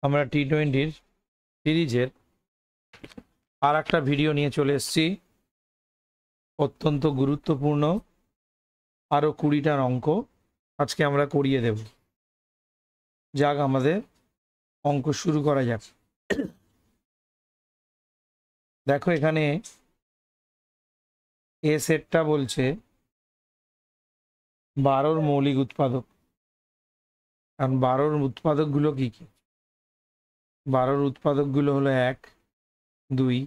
আমরা টি20 সিরিজের আর একটা ভিডিও নিয়ে চলে এসেছি। অত্যন্ত গুরুত্বপূর্ণ আরও 20টার অঙ্ক আজকে আমরা করিয়ে দেব। যাক, আমাদের অঙ্ক শুরু করা যাক। দেখো, এখানে এ সেটটা বলছে 12র মৌলিক উৎপাদক। কারণ 12র উৎপাদকগুলো কি কি? 12র উৎপাদকগুলো হলো 1, 2,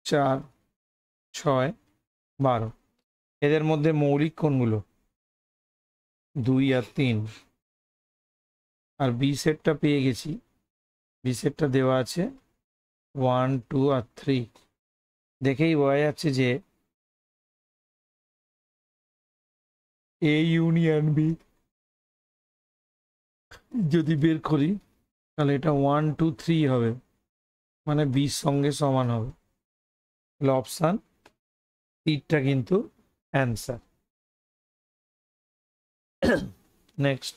4, 6, 12। এদের মধ্যে মৌলিক কোনগুলো? 2 আর 3। আর বি সেটটা পেয়ে গেছি। বি সেটটা দেওয়া আছে 1, 2 আর 3। দেখেই বোঝা যাচ্ছে যে এ ইউনিয়ন বি যদি বের করি তাহলে এটা 1, 2, 3 হবে, মানে বির সঙ্গে সমান হবে। তাহলে অপশান তিনটা কিন্তু অ্যান্সার। নেক্সট,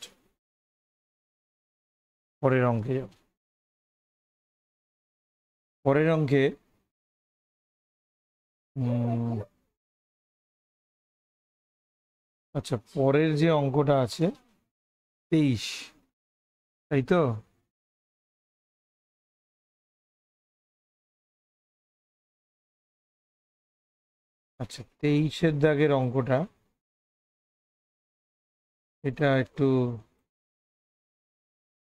পরের অঙ্কে যাব। পরের অঙ্কে আচ্ছা, পরের যে অঙ্কটা আছে 23, তাই তো? আচ্ছা, 23-এর দাগের অঙ্কটা, এটা একটু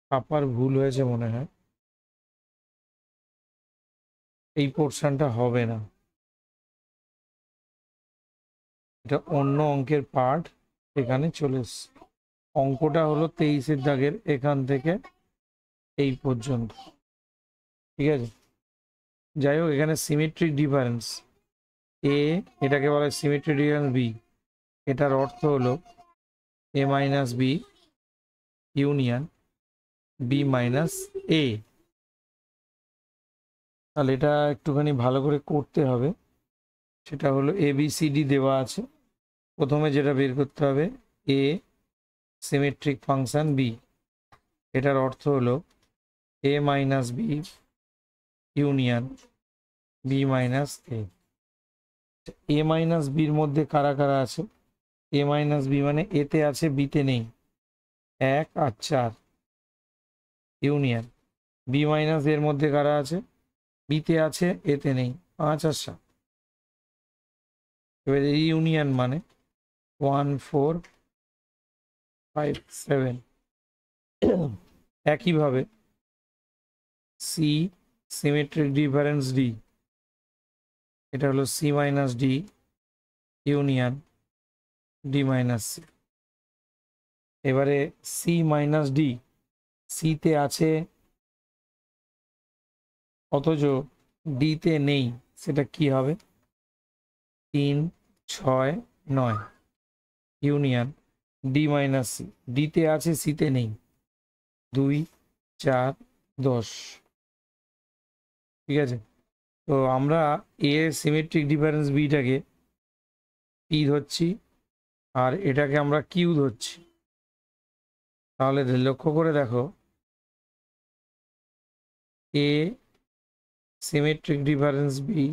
ছাপার ভুল হয়েছে মনে হয়। এই পোর্শনটা হবে না, এটা অন্য অঙ্কের পার্ট এখানে চলে এসছে। অঙ্কটা হলো 23-এর দাগের এখান থেকে এই পর্যন্ত, ঠিক আছে? যাই হোক, এখানে সিমেট্রিক ডিফারেন্স এ, এটাকে বলা হয় সিমেট্রিক ডিফারেন্স বি। এটার অর্থ হলো A minus B union B minus A. তাহলে এটা একটুখানি ভালো করে করতে হবে। সেটা হলো এ বি সি ডি দেওয়া আছে। প্রথমে যেটা বের করতে হবে এ সিমেট্রিক ফাংশন বি, এটার অর্থ হলো A minus B union B minus A. A minus বির মধ্যে কারা কারা আছে? এ মাইনাস বি মানে এতে আছে, বিতে নেই, 1 আর 4 ইউনিয়ন। বি মাইনাস এর মধ্যে কারা আছে? বিতে আছে, এতে নেই, 5 আর 7। এবার এই ইউনিয়ন মানে 1, 4, 5, 7। একইভাবে সি সিমেট্রিক ডিফারেন্স ডি, এটা হলো C minus D union D minus C. এবারে সি মাইনাস ডি, সিতে আছে অথচ ডিতে নেই, সেটা কি হবে? 3, 6, 9 ইউনিয়ন ডি মাইনাস সি। ডিতে আছে, সিতে নেই, 2, 4, 10। ঠিক আছে? তো আমরা এ সিমেট্রিক ডিফারেন্স বিটাকে পি ধরছি আর এটাকে আমরা কিউ ধরছি। তাহলে লক্ষ্য করে দেখো, A symmetric difference B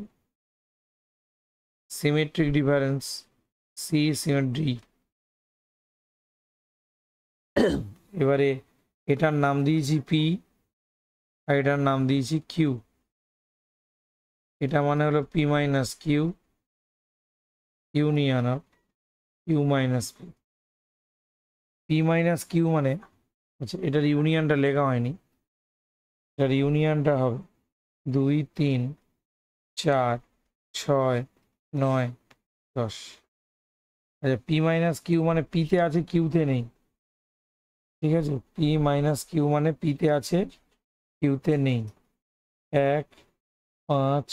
symmetric difference C symmetry. এবারে এটার নাম দিয়েছি পি আর এটার নাম দিয়েছি কিউ। এটা মানে হলো P minus Q union of Q minus P. P minus Q মানে, আচ্ছা, এটার ইউনিয়নটা লেখা হয়নি, এটার ইউনিয়নটা হবে 2, 3, 4, 6, 9, 10। আচ্ছা, পি মাইনাস কিউ মানে পিতে আছে, কিউতে নেই। ঠিক আছে, পি মাইনাস কিউ মানে পিতে আছে, কিউতে নেই। 1, 5,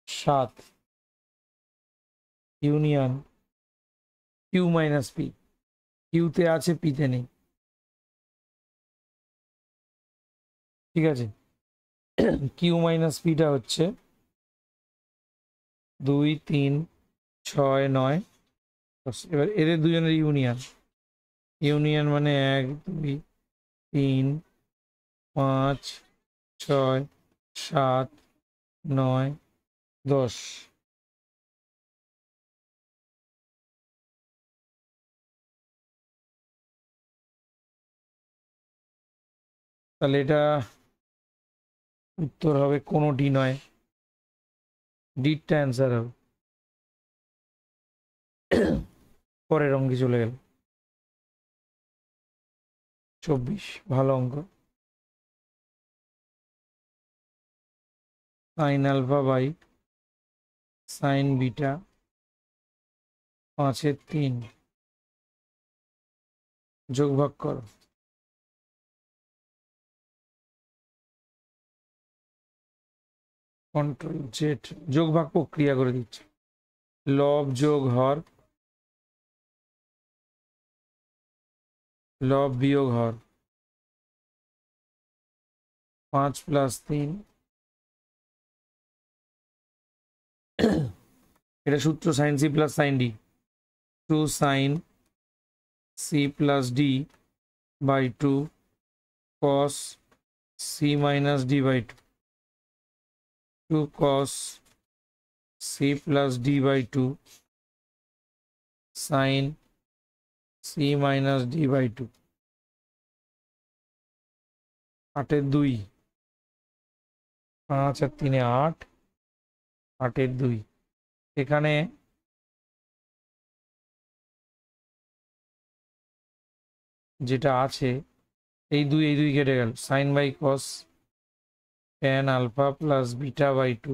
7 ইউনিয়ন কিউ মাইনাস পি, কিউতে আছে, পিতে নেই। ঠিক আছে, কিউ মাইনাস পিটা হচ্ছে 2, 3, 6, 9, 10। এবার এদের দুজনের ইউনিয়ন, ইউনিয়ন মানে 1, 2, 3, 5 6 7 9 10। তাহলে এটা উত্তর হবে কোনোটি নয়, ডিটটা অ্যান্সার হবে। পরের অঙ্কে চলে গেল। 24, ভালো অঙ্ক। Sine alpha by sine beta 5/3 যোগ ভাগ করো। কন্ট্রোল জেড, যোগ ভাগ প্রক্রিয়া করে দিচ্ছে। লব যোগ হর, লব বিয়োগ হর। 5 + 3, এটা সূত্র sine C plus sine D. 2 sine C plus D by 2 cos C minus D by 2। 2 cos c plus d by 2 sin c minus d by 2। 8/2, 5 আর 3 8, 8/2। এখানে যেটা আছে এই দুই কেটে গেল, sine by cos tan alpha plus beta by 2,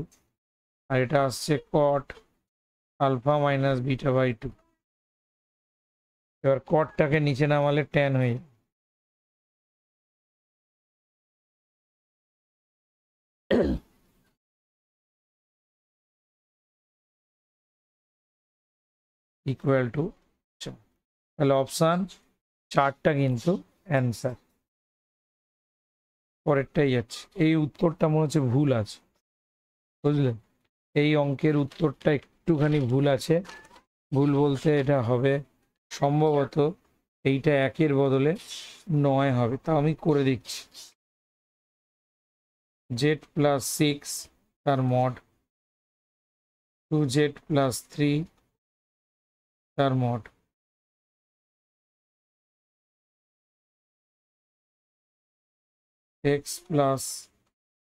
আর এটা আসছে cot alpha minus beta by 2। এবার কটটাকে নিচে নামালে ট্যান হয়ে যায়। ইকুয়াল টু, তাহলে অপশান 4টা কিন্তু অ্যান্সার। পরেরটাই যাচ্ছে। এই উত্তরটা মনে হচ্ছে ভুল আছে, বুঝলেন? এই অঙ্কের উত্তরটা একটুখানি ভুল আছে। ভুল বলতে এটা হবে সম্ভবত এইটা 1-এর বদলে 9 হবে। তা আমি করে দিচ্ছি। জেড প্লাস 6 তার মড, 2z প্লাস 3 তার mod, x plus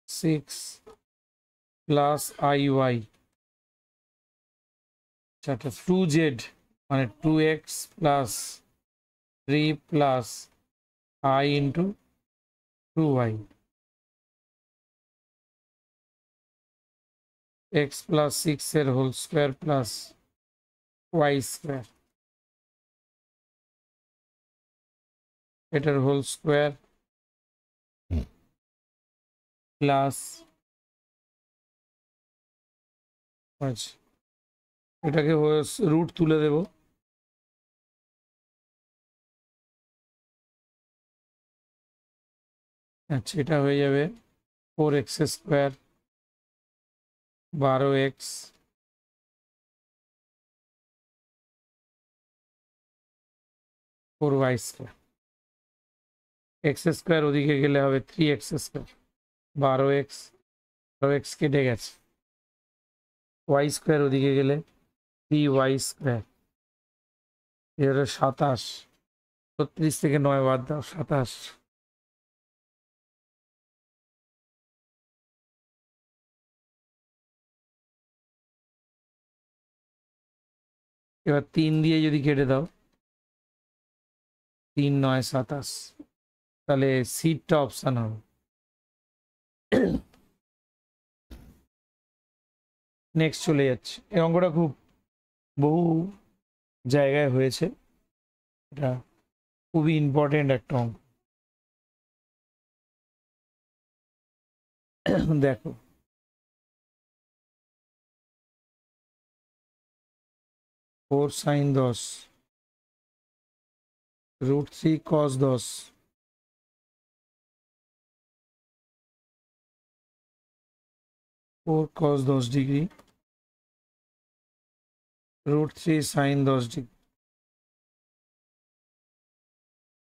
6 plus iy। আচ্ছা, 2z মানে 2x plus 3 plus i into 2y, x plus 6 এর whole square plus y square, এটার হোল স্কোয়ার প্লাস, আচ্ছা এটাকে রুট তুলে দেব। আচ্ছা, এটা হয়ে যাবে 4x square 12x four Y square. X square ওদিকে গেলে হবে 3x স্কোয়ার, 12x কেটে গেছে। ওয়াই স্কোয়ার ওদিকে গেলে 3y স্কোয়ার, এর 27। 36 থেকে 9 বাদ দাও, 27। এবার 3 দিয়ে যদি কেটে দাও, 3 9 27, তাহলে সিটটা অপশান হবে। নেক্সট চলে যাচ্ছে। এই অঙ্কটা খুব বহু জায়গায় হয়েছে, এটা খুবই ইম্পর্টেন্ট একটা অঙ্ক। দেখো, four sine 10 √3 cos 10 4 cos 10 degree √3 sine 10 degree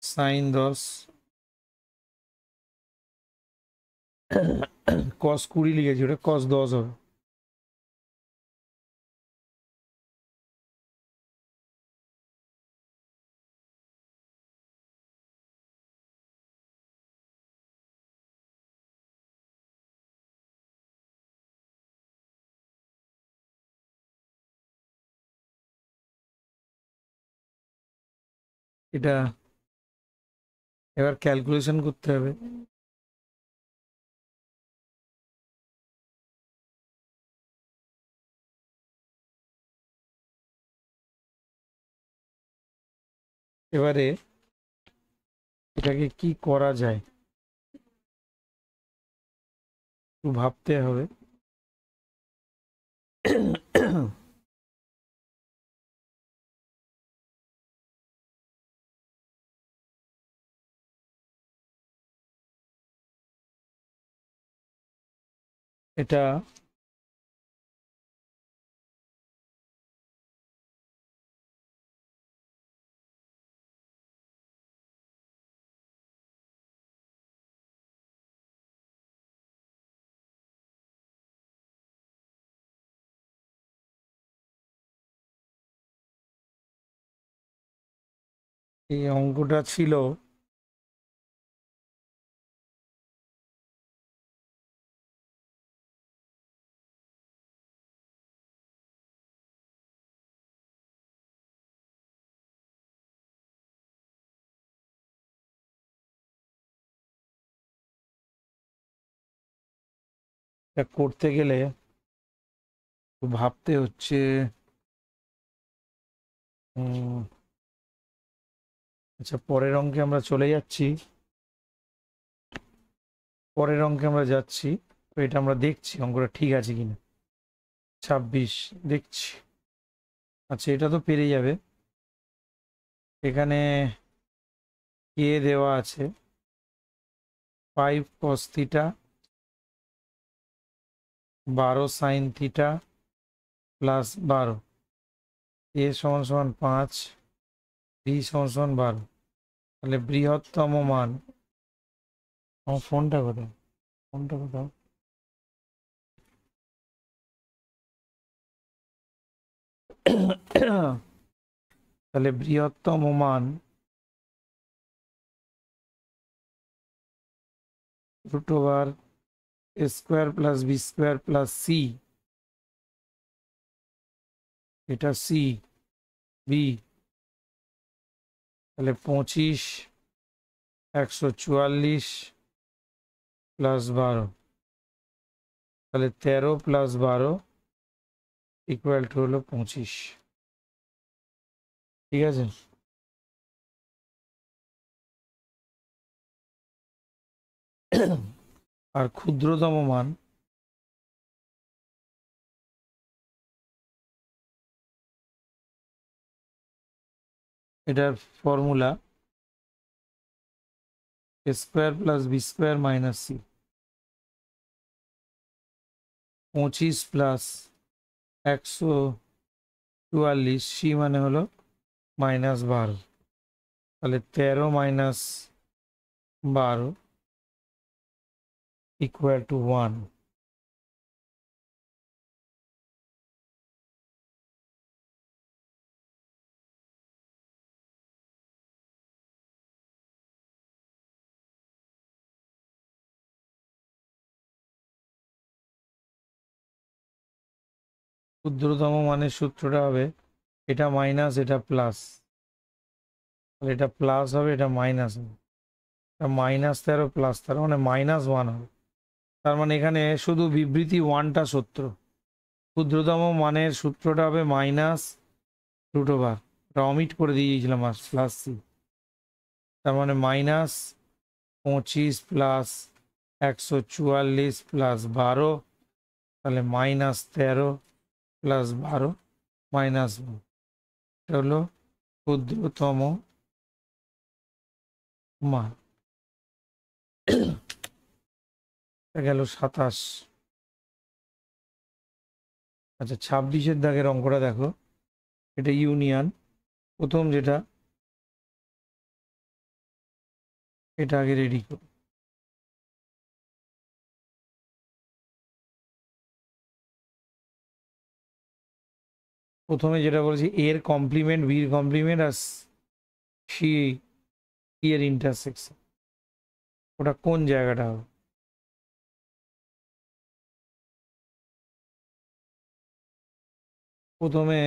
sine 10 cos 20 লিখেছি, ওটা কস 10 হবে। এটা এবার ক্যালকুলেশন করতে হবে। এবারে এটাকে কি করা যায় একটু ভাবতে হবে। এটা এই অঙ্কটা ছিল এটা করতে গেলে একটু ভাবতে হচ্ছে। আচ্ছা, পরের অঙ্কে আমরা চলে যাচ্ছি। পরের অঙ্কে আমরা যাচ্ছি। তো এটা আমরা দেখছি অঙ্কটা ঠিক আছে কিনা। 26 দেখছি। আচ্ছা, এটা তো পেরে যাবে। এখানে কে দেওয়া আছে 5 cos theta 12 sin theta plus 12, এ সমান সমান 5, বি সমান সমান 12। তাহলে বৃহত্তম মান, আমার ফোনটা কোথায়, ফোনটা কোথাও, তাহলে বৃহত্তম মান root over A square plus B square plus C, এটা সি বি, তাহলে 25 144 প্লাস 12, তাহলে 13 প্লাস 12 ইকুয়াল টু হলো 25। ঠিক আছে। আর ক্ষুদ্রতম মান এটার formula A square plus B square minus C, 25 plus 144, C মানে হলো -12, তাহলে 13 মাইনাস 12 ইকুয়াল টু 1। ক্ষুদ্রতম মানের সূত্রটা হবে এটা মাইনাস এটা প্লাস, তাহলে এটা প্লাস হবে এটা মাইনাস হবে, এটা -13 প্লাস 13 মানে -1 হবে। তার মানে এখানে শুধু বিবৃতি 1টা সত্য। ক্ষুদ্রতম মানের সূত্রটা হবে মাইনাস রুট ওভার, এটা অমিট করে দিয়েছিলাম প্লাস সি, তার মানে -25 প্লাস 144 প্লাস 12, তাহলে -13 প্লাস 12 -1, এটা হলো ক্ষুদ্রতম মান। গেল 27। আচ্ছা, 26-এর দাগের অঙ্কটা দেখো, এটা ইউনিয়ন। প্রথম যেটা, এটা আগে রেডি করো। প্রথমে যেটা বলেছি এর কমপ্লিমেন্ট, বির কমপ্লিমেন্ট আর সি এর ইন্টারসেকশন, ওটা কোন জায়গাটা হবে? প্রথমে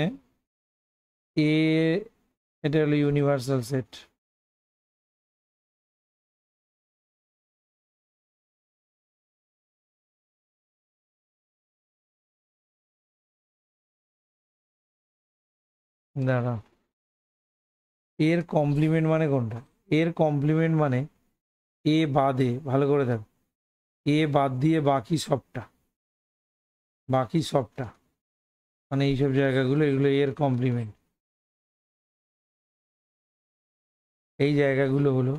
এ, এটা হলো ইউনিভার্সাল সেট, দাঁড়া, এর কমপ্লিমেন্ট মানে কোনটা? এর কমপ্লিমেন্ট মানে এ বাদে, ভালো করে দেখ, এ বাদ দিয়ে বাকি সবটা মানে এইসব জায়গাগুলো, এগুলো এর কমপ্লিমেন্ট। এই জায়গাগুলো হলো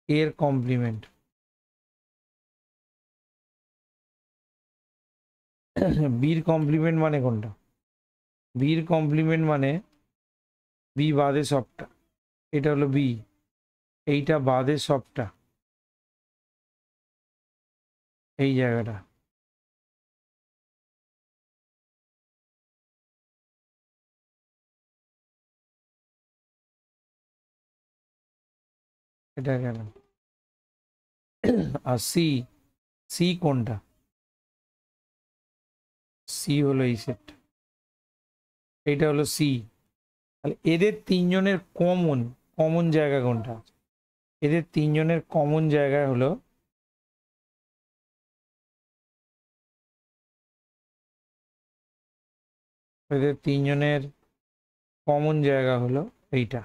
এর কমপ্লিমেন্ট। বির কমপ্লিমেন্ট মানে কোনটা? বির কমপ্লিমেন্ট মানে বি বাদে সবটা, এটা হলো বি, এইটা বাদে সবটা, এই জায়গাটা। এটা কেন? আর সি, সি কোনটা? সি হলো এই সেটটা, এইটা হলো সি। তাহলে এদের তিনজনের কমন, কমন জায়গা কোনটা? এদের তিনজনের কমন জায়গা হলো, এদের তিনজনের কমন জায়গা হলো এইটা,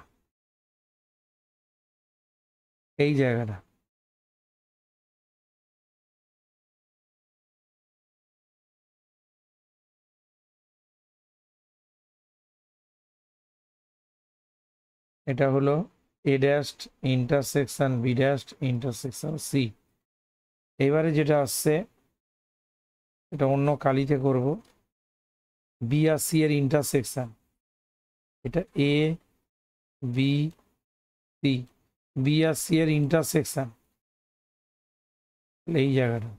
এই জায়গাটা। এটা হলো A dash intersection B dash intersection C. এবারে যেটা আসছে এটা অন্য কালিতে করব, বি আর সি এর ইন্টারসেকশন, এটা এ বি সি, বি আর সি এর ইন্টারসেকশন এই জায়গাটা।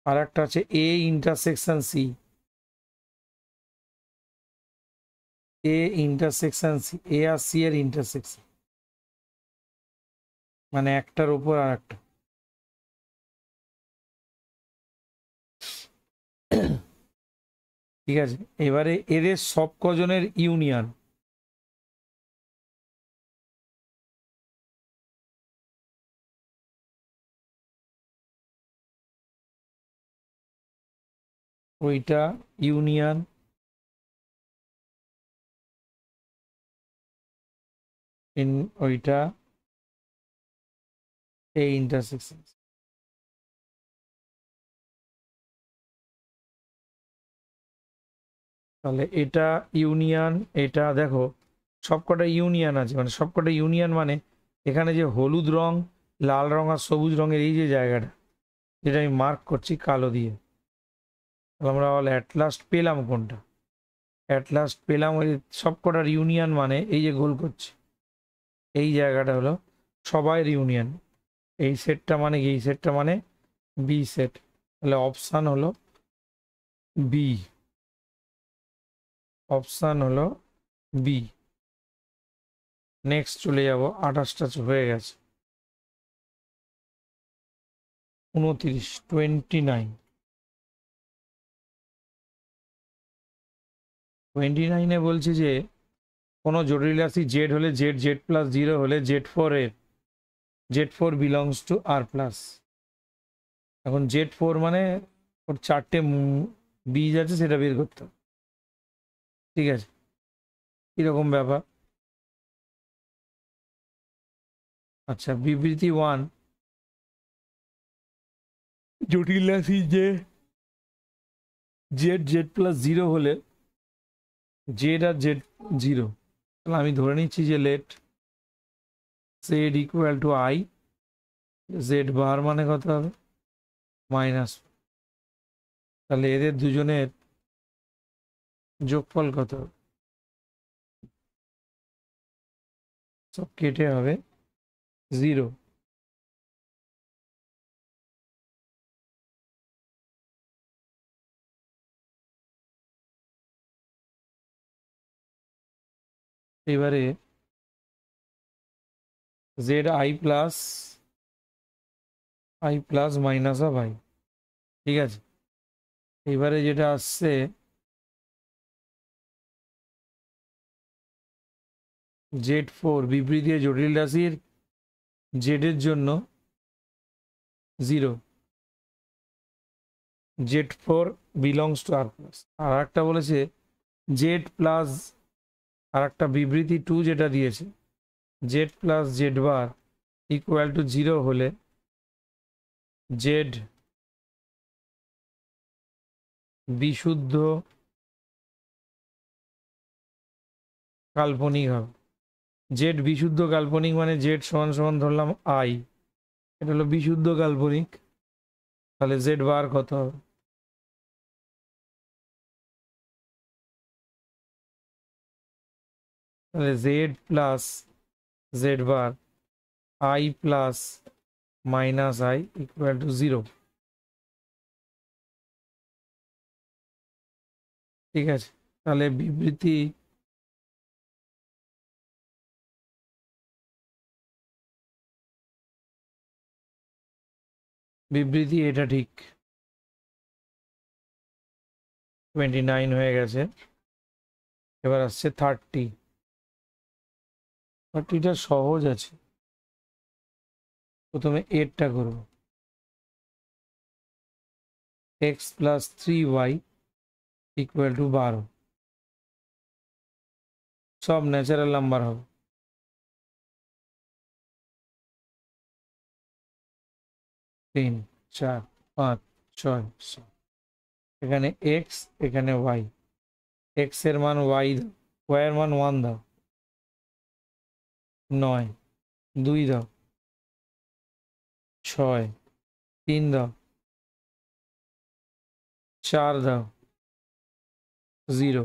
আর একটা আছে A intersection C, A intersection C, A আর সি এর ইন্টারসেকশন, মানে একটার উপর আর একটা। ঠিক আছে, এবারে এদের সব কজনের ইউনিয়ন, ওইটা ইউনিয়ন ইন ওইটা এই ইন্টারসেকশন। তাহলে এটা ইউনিয়ন, এটা দেখো সবকটা ইউনিয়ন আছে, মানে সবকটা ইউনিয়ন মানে এখানে যে হলুদ রং, লাল রং আর সবুজ রঙের এই যে জায়গাটা, যেটা আমি মার্ক করছি কালো দিয়ে, তাহলে আমরা অল অ্যাট লাস্ট পেলাম কোনটা? অ্যাট লাস্ট পেলাম ওই সবকটার ইউনিয়ন, মানে এই যে গোল করছি এই জায়গাটা হলো সবাই ইউনিয়ন। এই সেটটা মানে কি? এই সেটটা মানে বি সেট। তাহলে অপশান হলো বি, অপশান হলো বি। নেক্সট চলে যাব, 28টা হয়ে গেছে, 29, 29। 29-এ বলছে যে কোনো জটিল রাশি জেড হলে জেড, জেড প্লাস 0 হলে জেড ফোর এর, Z four belongs to R plus. এখন জেড ফোর মানে ওর চারটে বীজ আছে, সেটা বের করতে হবে। ঠিক আছে, কিরকম ব্যাপার? আচ্ছা, বিবৃতি 1, জটিল রাশি যে জেড, জেড প্লাস 0 হলে জেড আর জেড 0, তাহলে আমি ধরে নিচ্ছি যে let Z equal to I, Z bar মানে কত হবে? মাইনাস। তাহলে এদের দুজনের যোগফল কত হবে? সব কেটে হবে 0। এবারে Z I plus minus of I, ঠিক আছে। এবারে যেটা আসছে জেড ফোর বিবৃতি জটিল রাশির জেড এর জন্য 0, Z four belongs to R plus. আর একটা বলেছে জেড প্লাস, আর একটা বিবৃতি 2 যেটা দিয়েছে Z plus Z bar equal to 0 হলে জেড বিশুদ্ধ কাল্পনিক হবে। জেড বিশুদ্ধ কাল্পনিক মানে জেড সমান সমান ধরলাম আই, এটা হলো বিশুদ্ধ কাল্পনিক, তাহলে জেড বার কত হবে? তাহলে Z plus Z bar I plus minus I equal to 0, ঠিক আছে। তাহলে বিবৃতি এটা ঠিক 29 হয়ে গেছে। এবার আসছে 30টা সহজ আছে। প্রথমে এরটা করব, x plus 3y equal to 12, সব ন্যাচারাল নাম্বার হবে। তিন, 4, 5, 6, 7, এখানে এক্স এখানে ওয়াই, এক্স এর মান ওয়াই দাও, ওয়াই এর মান 1 দাও, 9, 2 দাও, 6, 3 দাও, 4 দাও, 0।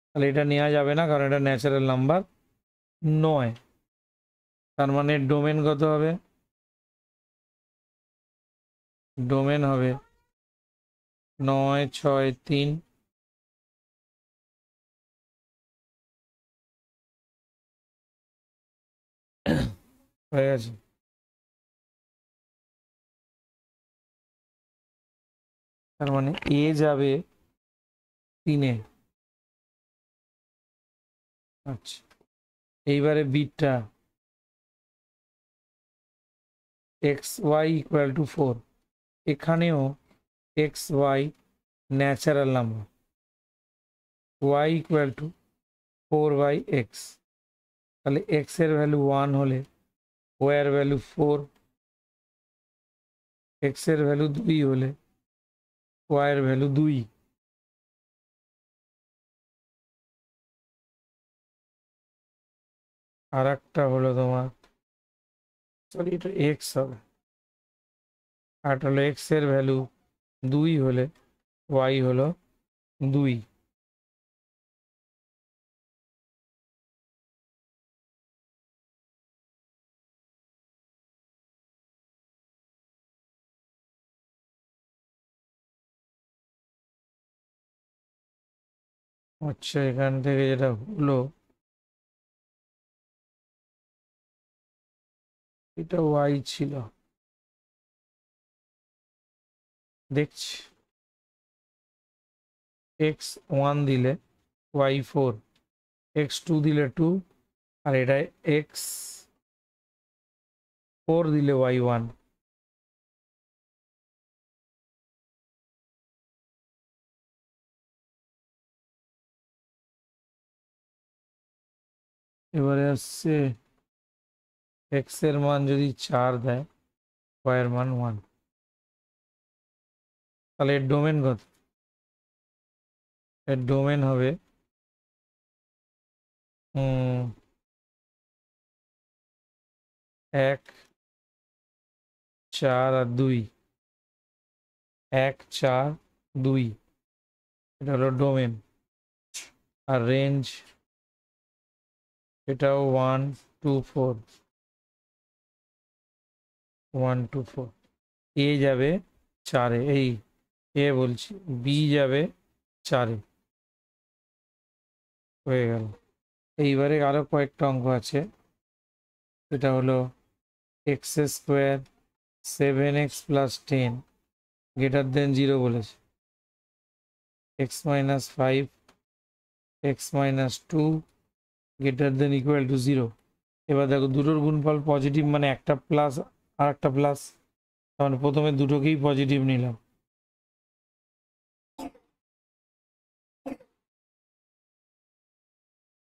তাহলে এটা নেওয়া যাবে না কারণ এটা ন্যাচারাল নাম্বার নয়। তার মানে ডোমেন কত হবে? ডোমেন হবে 9, 6, 3, হয়ে গেছে। তার মানে এ যাবে 3-এ। আচ্ছা, এইবারে বিটটা এক্স ওয়াই ইকুয়াল টু 4, এখানেও X Y natural number, Y equal to 4/x, তাহলে এক্স এর ভ্যালু 1 হলে ওয়াই এর ভ্যালু 4, এক্স এর ভ্যালু 2 হলে ওয়াই এর ভ্যালু 2। আর একটা হলো তোমার, সরি এটা এক্স হবে, আর হলো এক্স এর ভ্যালু 2 হলে ওয়াই হলো 2। আচ্ছা, এখান থেকে যেটা হলো এটা ওয়াই ছিল, দেখছি এক্স 1 দিলে ওয়াই 4, এক্স 2 দিলে 2, আর এটা এক্স 4 দিলে ওয়াই 1। এবারে আসছে এক্স এর মান যদি 4 দেয়, ওয়াই এর মান 1, তাহলে এর ডোমেন কত? এর ডোমেন হবে 1, 4 আর 2, 1, 4, 2, এটা হলো ডোমেন। আর রেঞ্জ এটাও 1, 2, 4, 1, 2, 4। এ যাবে 4-এ, এই এ বলছি, বি যাবে 4-এ, হয়ে গেল। এইবারে আরো কয়েকটা অঙ্ক আছে, এটা হলো x square 7x + 10 greater than 0 বলেছে, x - 5 x - 2 greater than equal to 0। এবার দেখো দুটোর গুণফল পজিটিভ, মানে একটা প্লাস আর একটা প্লাস, তার প্রথমে দুটোকেই পজিটিভ নিলাম।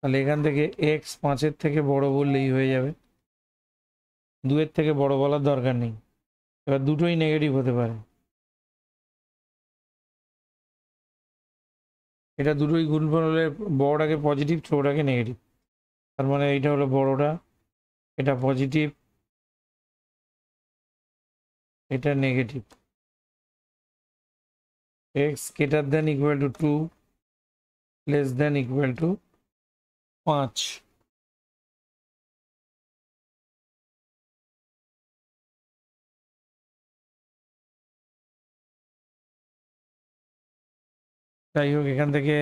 তাহলে এখান থেকে এক্স 5-এর থেকে বড় বললেই হয়ে যাবে, 2-এর থেকে বড় বলার দরকার নেই। এবার দুটোই নেগেটিভ হতে পারে, এটা দুটোই গুণফল হলে বড়টাকে পজিটিভ, ছোটটাকে নেগেটিভ। তার মানে এইটা হলো বড়টা, এটা পজিটিভ, এটা negative. X greater than equal to 2 less than equal to 5। যাই হোক, এখান থেকে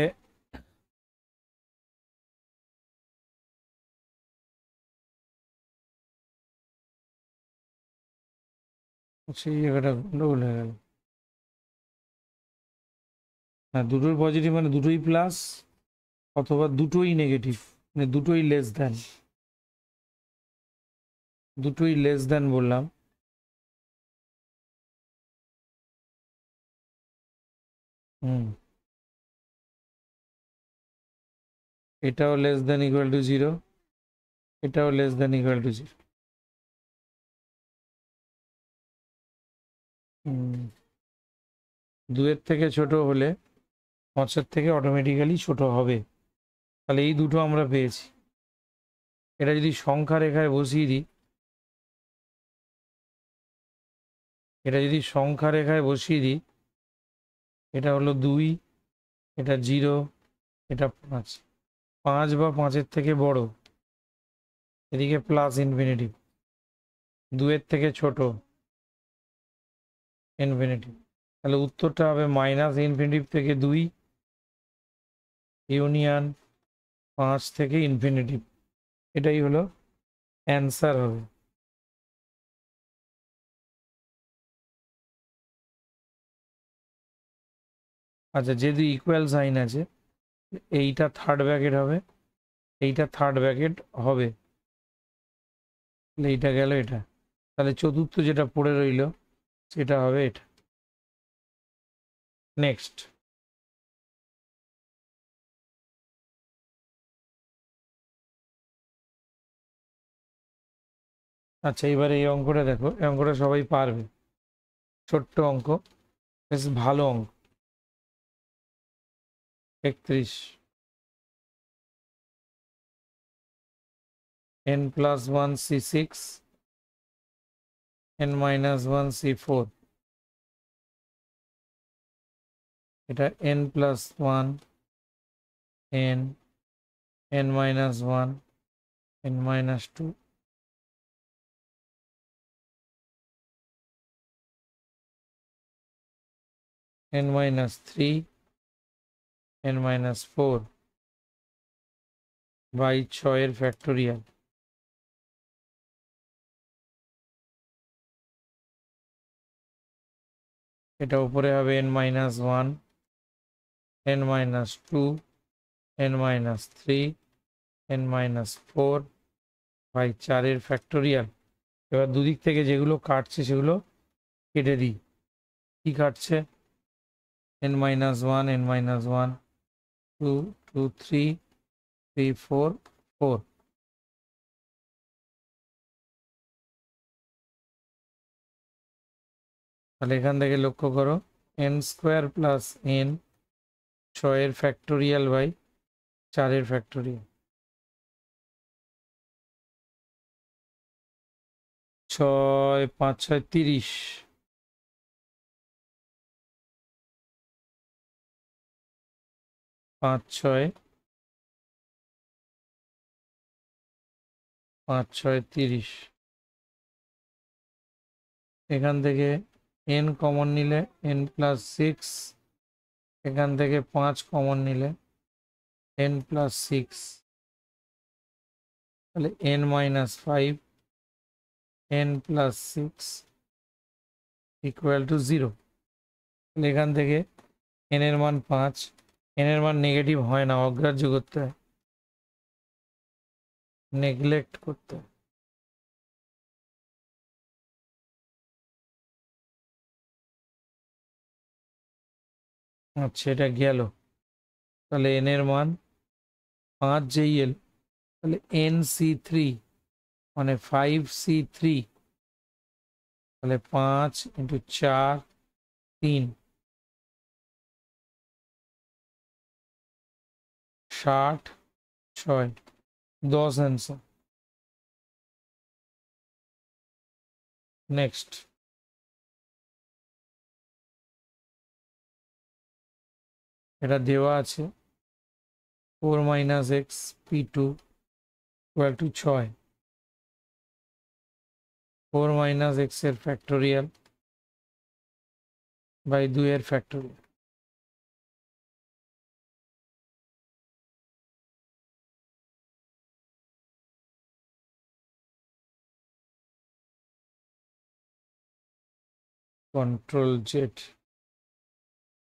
সেই জায়গাটা গন্ডগোল হয়ে গেল। হ্যাঁ, দুটোই পজিটিভ মানে দুটোই প্লাস, অথবা দুটোই নেগেটিভ মানে দুটোই লেস দেন, দুটোই লেস দেন বললাম। হুম, এটাও লেস দেন ইকুয়াল টু 0, এটাও লেস দেন ইকুয়াল টু 0। দুয়ের থেকে ছোট হলে 5-এর থেকে অটোমেটিক্যালি ছোট হবে। তাহলে এই দুটো আমরা পেয়েছি। এটা যদি সংখ্যা রেখায় বসিয়ে দিই, এটা যদি সংখ্যা রেখায় বসিয়ে দিই, এটা হলো 2, এটা 0, এটা 5। 5 বা 5-এর থেকে বড়, এদিকে প্লাস ইনফিনিটিভ, 2-এর থেকে ছোট ইনফিনিটিভ। তাহলে উত্তরটা হবে মাইনাস ইনফিনিটিভ থেকে 2 ইউনিয়ন 5 থেকে ইনফিনিটিভ। এটাই হলো অ্যান্সার হবে। আচ্ছা, যেহেতু ইকুয়াল সাইন আছে, এইটা থার্ড ব্র্যাকেট হবে, এইটা থার্ড ব্র্যাকেট হবে, তাহলে এইটা গেল এটা। তাহলে চতুর্থ যেটা পড়ে রইল সেটা হবে এটা। নেক্সট। আচ্ছা, এবারে এই অঙ্কটা দেখো, এই অঙ্কটা সবাই পারবে, ছোট্ট অঙ্ক, বেশ ভালো অঙ্ক। 31 n+1 c6 n-1 c4, এটা n+1 n n-1 n-2 n-3 n-4 by 6 factorial. এটা উপরে হবে n-1 n-2 n-3 n-4 by 4 factorial. এবার দুদিক থেকে যেগুলো কাটছে সেগুলো কেটে দিই। কি কাটছে? n-1 n-1 2 2 3 3 4 4। তাহলে এখান থেকে লক্ষ্য করো, n² + n 6 factorial by 4 factorial, 6 5 6 30, 5 6 5 6 30। এখান থেকে n কমন নিলে n+6, এখান থেকে 5 কমন নিলে n+6, তাহলে n-5 n+6 ইকুয়াল টু 0। এখান থেকে n এর মান 5, n এর মান নেগেটিভ হয় না, অগ্রাহ্য করতে হয়, নেগলেক্ট করতে হয়। আচ্ছা, এটা গেল। তাহলে n এর মান 5 যেই এল, তাহলে nc3 মানে 5c3, তাহলে 5 × 4 3 60 6 10 অ্যান্সার। নেক্সট, এটা দেওয়া আছে 4 - x p2 equal to 6। 4 - x এর ফ্যাক্টোরিয়াল বাই 2 এর ফ্যাক্টোরিয়াল। কন্ট্রোল জেড,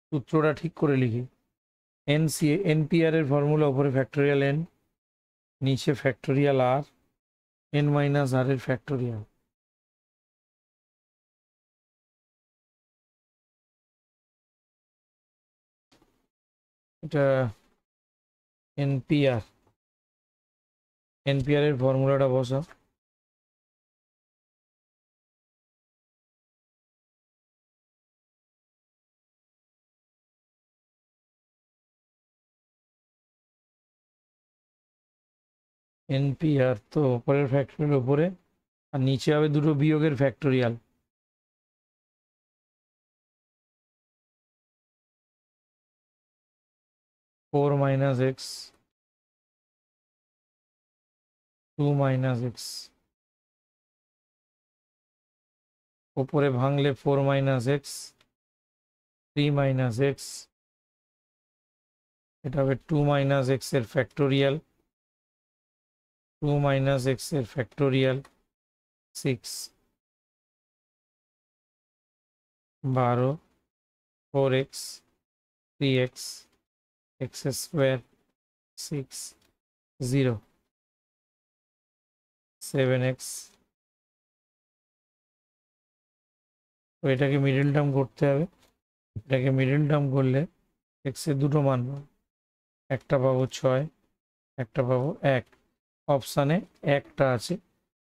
সূত্রটা ঠিক করে লিখি। এনপিআর এর ফর্মুলা উপরে ফ্যাক্টোরিয়াল এন, নিচে ফ্যাক্টোরিয়াল আর, n - r এর ফ্যাক্টোরিয়াল। এটা এনপিআর, এনপিআর এর ফর্মুলাটা বসাও। এনপিআর তো উপরের ফ্যাক্টোরিয়াল উপরে, আর নিচে হবে দুটো বিয়োগের factorial. Four minus x, 2 - x, উপরে ভাঙলে 4 - x, 3 - x, এটা হবে 2 - x এর ফ্যাক্টোরিয়াল, 2 - x এর factorial 6, 12, 4x, 3x, x square 6, 0, 7x। তো এটাকে মিডল টার্ম করতে হবে। এটাকে মিডল টার্ম করলে x এর দুটো মান পাবো, একটা পাবো 6, একটা পাবো 1। অপশানে একটা আছে,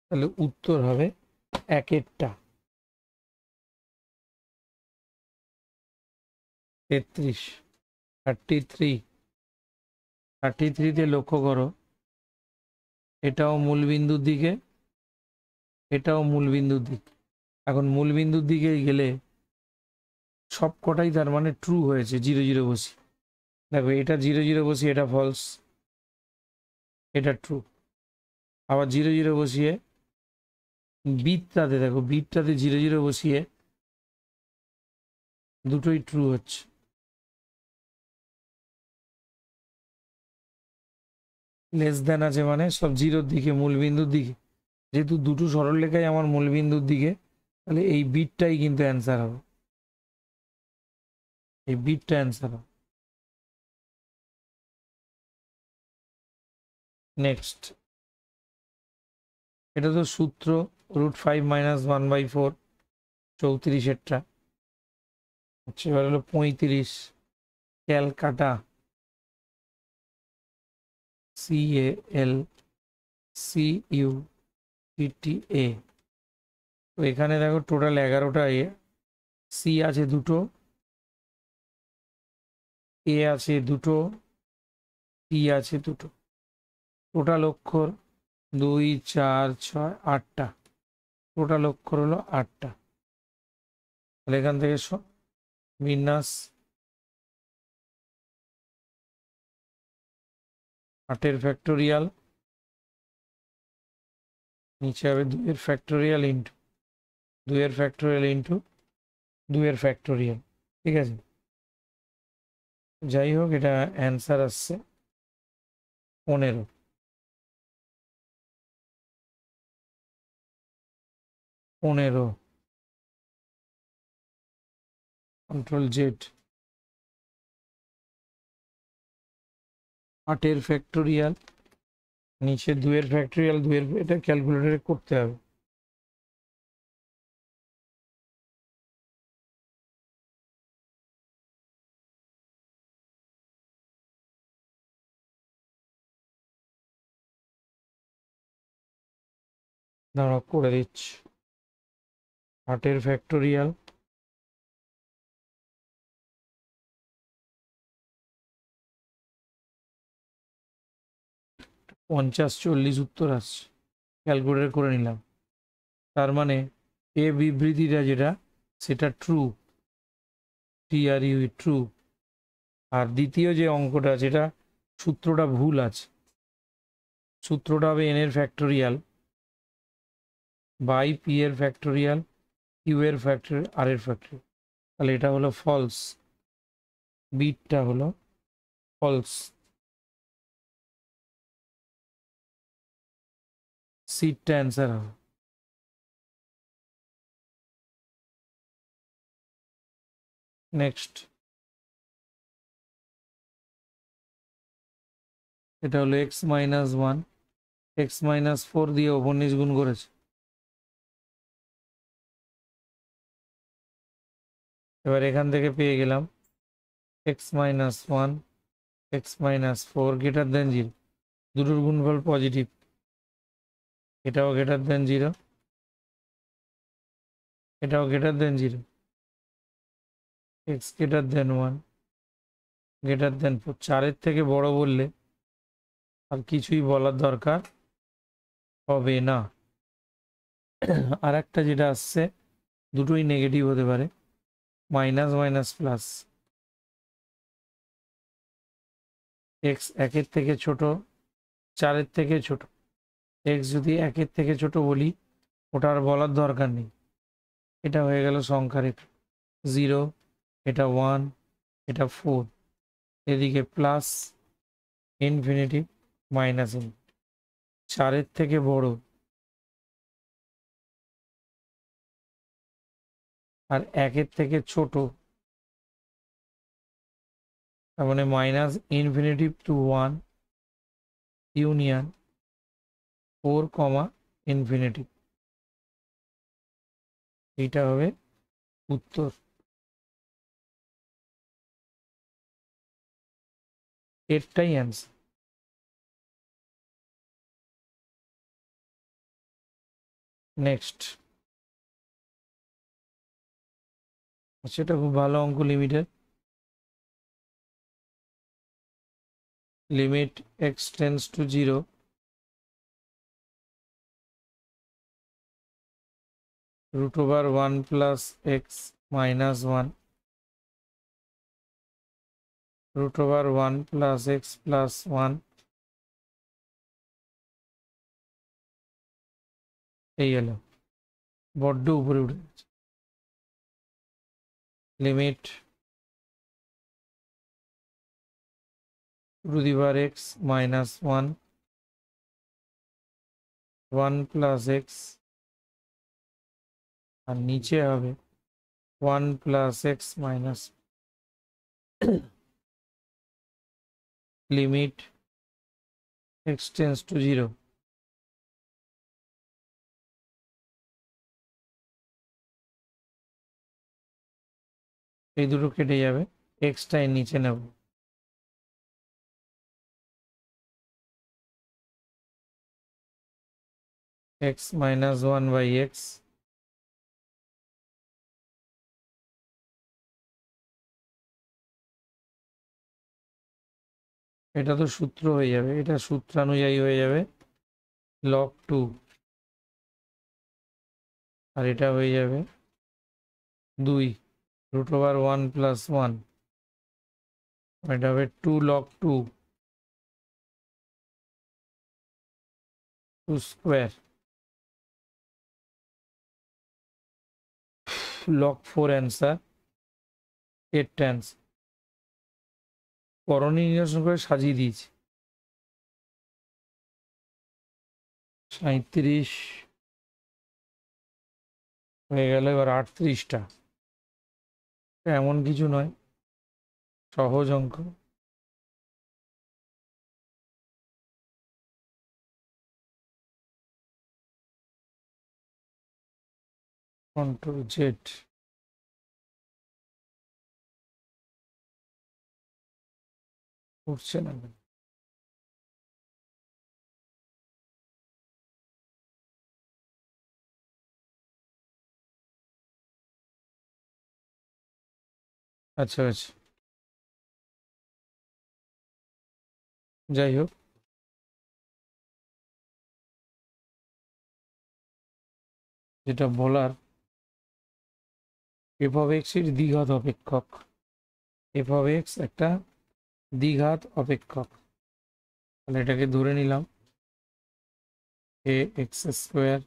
তাহলে উত্তর হবে 1-এরটা। 33, 33, 33-তে লক্ষ্য করো, এটাও মূলবিন্দুর দিকে, এটাও মূলবিন্দুর দিকে। এখন মূলবিন্দুর দিকে গেলে সব কটাই তার মানে ট্রু হয়েছে 0 0 বসি। দেখো এটা 0 0 বসিয়ে এটা ফলস, এটা ট্রু। আবার 0 0 বসিয়ে বিটটাতে, দেখো বিটটাতে 0 0 বসিয়ে দুটোই ট্রু হচ্ছে। লেস দেন আছে মানে সব জিরোর দিকে, মূলবিন্দুর দিকে। যেহেতু দুটো সরলরেখাই আমার মূলবিন্দুর দিকে, তাহলে এই বিটটাই কিন্তু অ্যান্সার হবে, এই বিটটা অ্যান্সার হবে। নেক্সট, এটা তো সূত্র √5 - 1/4, 34-এরটা। আচ্ছা, এবার হলো 35, ক্যালকাটা, CALCUTTA। তো এখানে দেখো টোটাল 11টা এ, সি আছে দুটো, এ আছে দুটো, টি আছে দুটো। টোটাল অক্ষর 2 4 6 8টা, টোটাল অক্ষর হলো 8টা। তাহলে এখান থেকে বিন্যাস 8-এর ফ্যাক্টোরিয়াল, নিচে হবে 2-এর ফ্যাক্টোরিয়াল ইন্টু 2-এর ফ্যাক্টোরিয়াল ইন্টু 2-এর ফ্যাক্টোরিয়াল। ঠিক আছে, যাই হোক এটা অ্যান্সার আসছে 15। 15 কন্ট্রোল জেড 8 ফ্যাক্টোরিয়াল নিচে 2 ফ্যাক্টোরিয়াল 2 এটা ক্যালকুলেটরে করতে হবে। দাঁড়াও করে দিচ্ছি। 8 ফ্যাক্টোরিয়াল পঞ্চাশ 40 উত্তর আসছে, ক্যালকুলেটর করে নিলাম। তার মানে এ বিবৃতিটা যেটা সেটা ট্রু, TRU ট্রু। আর দ্বিতীয় যে অঙ্কটা যেটা সূত্রটা ভুল আছে, সূত্রটা হবে n এর ফ্যাক্টোরিয়াল বাই p এর ফ্যাক্টোরিয়াল q এর ফ্যাক্টোরিয়াল r এর ফ্যাক্টোরিয়াল, তাহলে এটা হলো ফলস, বিটটা হলো ফলস, সিটটা অ্যান্সার হবে। নেক্সট এটা হলো x-1 x-4 দিয়ে ওপর নিচ গুণ করেছে। এবার এখান থেকে পেয়ে গেলাম x-1 x-4 গ্রেটার দেন 0, দুটোর গুণফল পজিটিভ, এটাও গ্রেটার দেন 0, এটাও greater than 0, x greater than 1 greater than 4, 4-এর থেকে বড় বললে আর কিছুই বলার দরকার হবে না। আর একটা যেটা আসছে দুটোই নেগেটিভ হতে পারে, মাইনাস মাইনাস প্লাস, এক্স 1-এর থেকে ছোট 4-এর থেকে ছোট, এক্স যদি 1-এর থেকে ছোট বলি ওটা আর বলার দরকার নেই, এটা হয়ে গেল সংখ্যার 0, এটা 1, এটা 4, এদিকে প্লাস ইনফিনিটি মাইনাস ইনফিনিটি, 4-এর থেকে বড় আর 1-এর থেকে ছোট, তার মানে minus infinity two 1 union 4, infinity, এইটা হবে উত্তর। এরটাই অ্যান্সার। নেক্সট সেটা খুব ভালো অঙ্ক, লিমিটের limit x tends to 0 √1 plus x minus 1 √1 plus x plus 1, এই হলো, বড্ড উপরে উঠে গেছে। Limit x minus 1 1 plus x, আর নিচে হবে 1 plus x minus, limit x tends to 0, এই দুটো কেটে যাবে, এক্সটাই নিচে নেব, x মাইনাস 1 বাই x, এটা তো সূত্র হয়ে যাবে, এটা সূত্রানুযায়ী হয়ে যাবে log 2, আর এটা হয়ে যাবে 2 √1 প্লাস 1, এটা হবে 2 log 2 2 square, log 4 answer, 8 Times করণীয় নিরসন করে সাজিয়ে দিয়েছি। 37 হয়ে গেল। এবার 38টা, এমন কিছু নয়, সহজ অঙ্ক। কন্ট্রোল জেড, উঠছে না কেন? আচ্ছা আচ্ছা, যাই হোক, যেটা বলার, এফ অফ এক্স এর দ্বিঘাত অপেক্ষক। এফ অফ এক্স একটা দ্বিঘাত অপেক্ষক, তাহলে এটাকে ধরে নিলাম A X square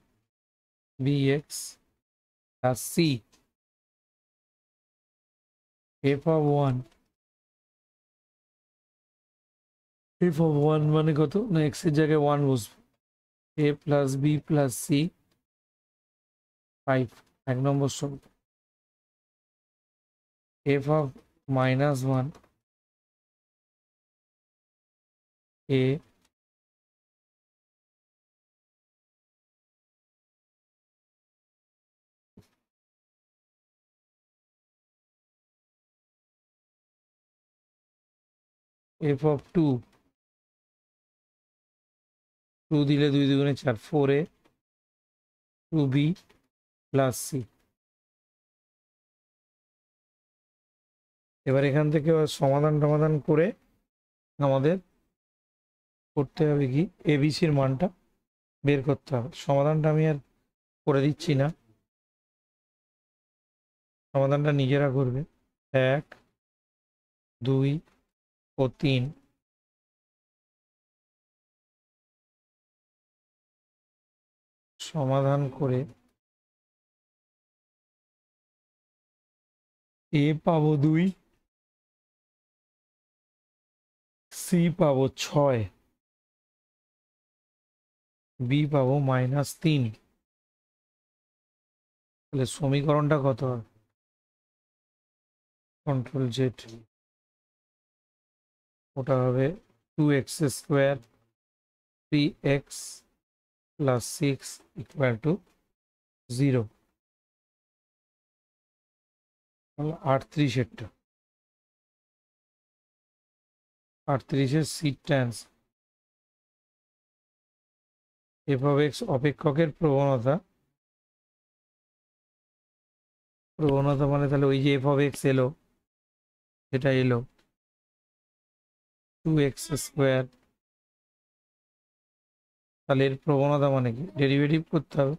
B X plus C. F of one, F of one মানে কত না, এক্স এর জায়গায় ওয়ান বসবে, A plus B plus C 5, 1 নম্বর সূত্র। F of minus one, A F of two, 2 দিলে 2 দুগুণে 4, 4a 2b প্লাস সি। এবার এখান থেকে সমাধান করে আমাদের করতে হবে কি, এবিসির মানটা বের করতে হবে। সমাধানটা আমি আর করে দিচ্ছি না, সমাধানটা নিজেরা করবে। 1, 2 ও 3 সমাধান করে এ পাবো 2, সি পাবো 6, বি পাবো -3। তাহলে সমীকরণটা কত হবে? কন্ট্রোল জেড, ওটা হবে 2x square 3x plus 6 equal to 0। 38 এরটা, 38-এর সিটটা অ্যান্সার। এফ অফ এক্স অপেক্ষকের প্রবণতা, প্রবণতা মানে তাহলে ওই যে এফ অফ এক্স এলো, সেটা এলো 2x স্কোয়ার, তাহলে এর প্রবণতা মানে কি, ডেরিভেটিভ করতে হবে।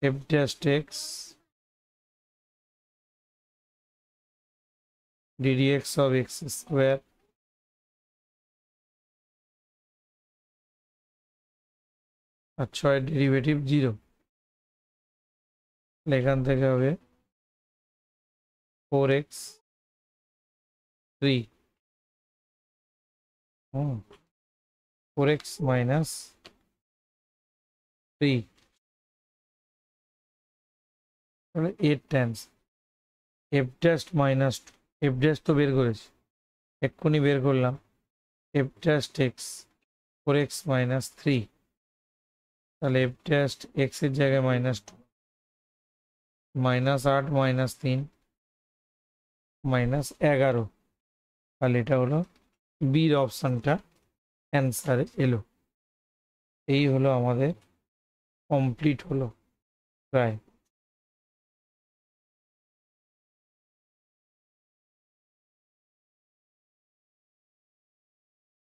F dash X ddx of x square, আর 6 ডেরিভেটিভ 0, এখান থেকে হবে 4x 3, 4x মাইনাস 3, তাহলে 8 Times F dash minus, F dash তো বের করেছি, এক্ষুনি বের করলাম। F dash x 4x minus 3, তাহলে এফ ড্যাশ এক্স এর জায়গায় -2, -8 -3 -11, তাহলে এটা হলো বির অপশানটা অ্যান্সারে এলো। এই হলো আমাদের কমপ্লিট হলো প্রায়।